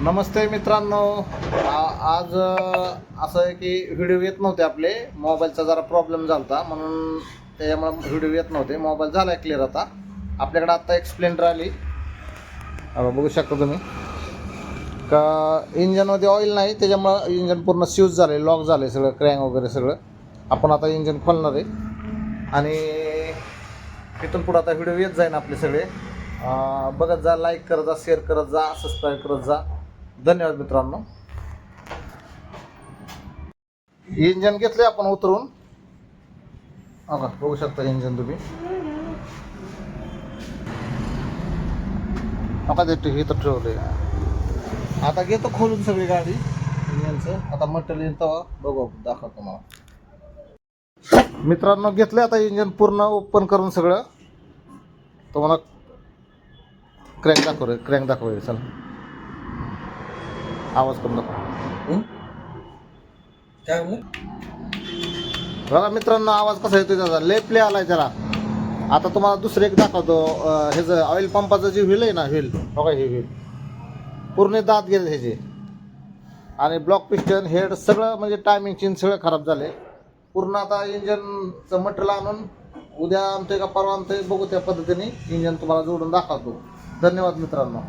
नमस्ते मित्रांनो. आज असं आहे की व्हिडिओ येत नव्हते आपले. मोबाईलचा जरा प्रॉब्लेम झाला होता म्हणून त्याच्यामुळे व्हिडिओ येत नव्हते. मोबाईल झाला आहे क्लिअर. आता आपल्याकडे आता एक स्प्लेंडर आली. बघू शकता तुम्ही का इंजनमध्ये ऑइल नाही, त्याच्यामुळं इंजन पूर्ण स्यूज झालं आहे, लॉक झालं आहे सगळं, क्रँक वगैरे सगळं. आपण आता इंजन खोलणार आहे आणि तिथून पुढं आता व्हिडिओ येत जाईन आपले सगळे. बघत जा, लाईक करत जा, शेअर करत जा, सबस्क्राईब करत जा. धन्यवाद मित्रांनो. इंजन घेतले आपण उतरून. बघू शकता इंजन तुम्ही. ते इथं ठेवले. आता घेतो खोलून सगळी गाडी इंजनचं. आता मटेरियल येतं बघू, दाखवतो तुम्हाला. मित्रांनो घेतले आता इंजन पूर्ण ओपन करून सगळं. तुम्हाला क्रँक दाखवू चला. आवाज करून दाखव. काय म्हणलं? बघा मित्रांनो आवाज कसा येतो त्याचा, लय प्ले आलाय त्याला. आता तुम्हाला दुसरं एक दाखवतो. ह्याचं ऑइल पंपाचं जे व्हील आहे ना, व्हील बघा, हे व्हील पूर्ण दात गेले ह्याचे. आणि ब्लॉक पिस्टन हेड सगळं म्हणजे टायमिंग चेन सगळं खराब झाले पूर्ण. आता इंजनचं मटेरियल आणून उद्या आणतोय का परवा आणतोय बघू, त्या पद्धतीने इंजन तुम्हाला जोडून दाखवतो. धन्यवाद मित्रांनो.